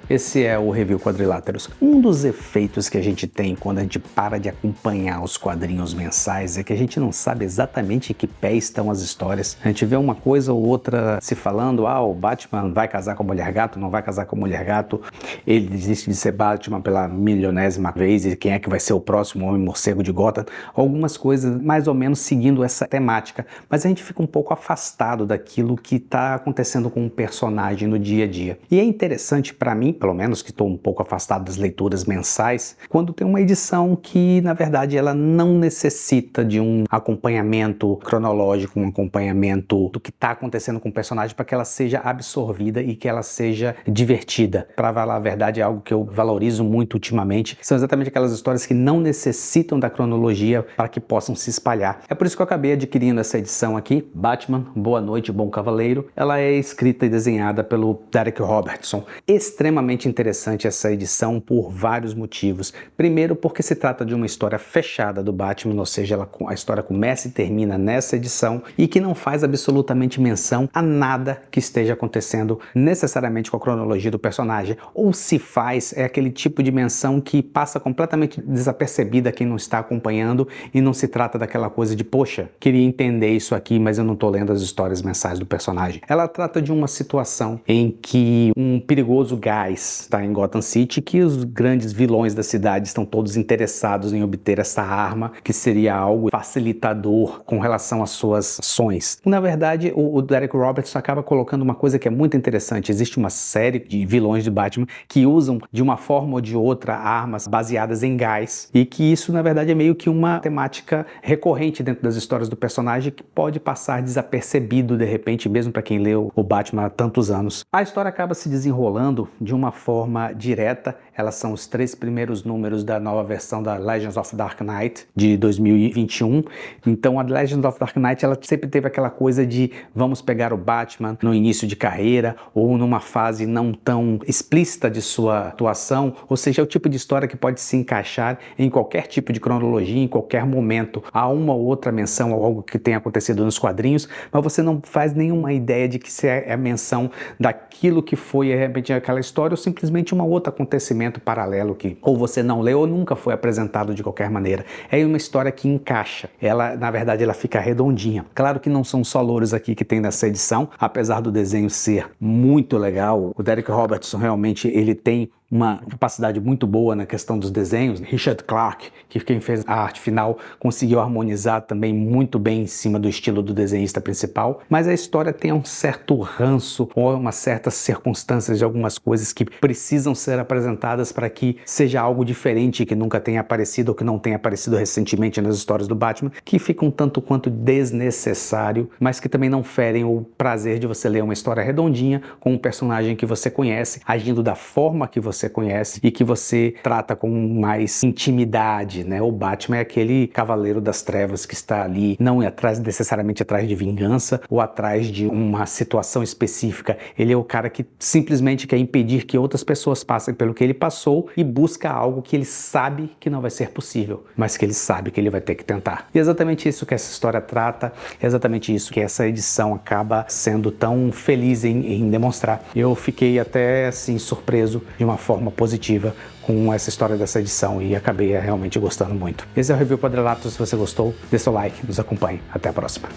Esse é o Review Quadriláteros. Um dos efeitos que a gente tem quando a gente para de acompanhar os quadrinhos mensais é que a gente não sabe exatamente em que pé estão as histórias. A gente vê uma coisa ou outra se falando, o Batman vai casar com a Mulher Gato, não vai casar com a Mulher Gato, ele desiste de ser Batman pela milionésima vez, e quem é que vai ser o próximo Homem-Morcego de Gotham? Algumas coisas mais ou menos seguindo essa temática, mas a gente fica um pouco afastado daquilo que está acontecendo com o personagem no dia a dia. E é interessante para mim, pelo menos que estou um pouco afastado das leituras mensais, quando tem uma edição que na verdade ela não necessita de um acompanhamento cronológico, um acompanhamento do que está acontecendo com o personagem para que ela seja absorvida e que ela seja divertida. Para falar a verdade, é algo que eu valorizo muito ultimamente, são exatamente aquelas histórias que não necessitam da cronologia para que possam se espalhar. É por isso que eu acabei adquirindo essa edição aqui, Batman, Boa Noite, Bom Cavaleiro. Ela é escrita e desenhada pelo Darick Robertson. Extremamente interessante essa edição por vários motivos. Primeiro, porque se trata de uma história fechada do Batman, ou seja, a história começa e termina nessa edição e que não faz absolutamente menção a nada que esteja acontecendo necessariamente com a cronologia do personagem. Ou se faz, é aquele tipo de menção que passa completamente desapercebida a quem não está acompanhando e não se trata daquela coisa de, poxa, queria entender isso aqui, mas eu não tô lendo as histórias mensais do personagem. Ela trata de uma situação em que um perigoso gás está em Gotham City, que os grandes vilões da cidade estão todos interessados em obter essa arma, que seria algo facilitador com relação às suas ações. Na verdade, o Darick Robertson acaba colocando uma coisa que é muito interessante. Existe uma série de vilões de Batman que usam de uma forma ou de outra armas baseadas em gás, e que isso na verdade é meio que uma temática recorrente dentro das histórias do personagem que pode passar desapercebido de repente, mesmo para quem leu o Batman há tantos anos. A história acaba se desenrolando de uma forma direta. Elas são os 3 primeiros números da nova versão da Legends of Dark Knight de 2021. Então a Legends of Dark Knight ela sempre teve aquela coisa de vamos pegar o Batman no início de carreira ou numa fase não tão explícita de sua atuação, ou seja, é o tipo de história que pode se encaixar em qualquer tipo de cronologia, em qualquer momento. Há uma ou outra menção a algo que tenha acontecido nos quadrinhos, mas você não faz nenhuma ideia de que se é a menção daquilo que foi de repente aquela história ou simplesmente um outro acontecimento paralelo que ou você não leu ou nunca foi apresentado de qualquer maneira. É uma história que encaixa. Ela, na verdade, ela fica redondinha. Claro que não são só louros aqui que tem nessa edição, apesar do desenho ser muito legal. O Darick Robertson realmente ele tem uma capacidade muito boa na questão dos desenhos. Richard Clark, que quem fez a arte final, conseguiu harmonizar também muito bem em cima do estilo do desenhista principal, mas a história tem um certo ranço ou uma certas circunstâncias de algumas coisas que precisam ser apresentadas para que seja algo diferente, que nunca tenha aparecido ou que não tenha aparecido recentemente nas histórias do Batman, que fica um tanto quanto desnecessário, mas que também não ferem o prazer de você ler uma história redondinha com um personagem que você conhece, agindo da forma que você conhece e que você trata com mais intimidade, né? O Batman é aquele cavaleiro das trevas que está ali, não necessariamente atrás de vingança ou atrás de uma situação específica. Ele é o cara que simplesmente quer impedir que outras pessoas passem pelo que ele passou e busca algo que ele sabe que não vai ser possível, mas que ele sabe que ele vai ter que tentar. E é exatamente isso que essa história trata, é exatamente isso que essa edição acaba sendo tão feliz em demonstrar. Eu fiquei até assim surpreso de uma forma positiva com essa história dessa edição e acabei realmente gostando muito. Esse é o Review Quadriláteros. Se você gostou, dê seu like, nos acompanhe. Até a próxima.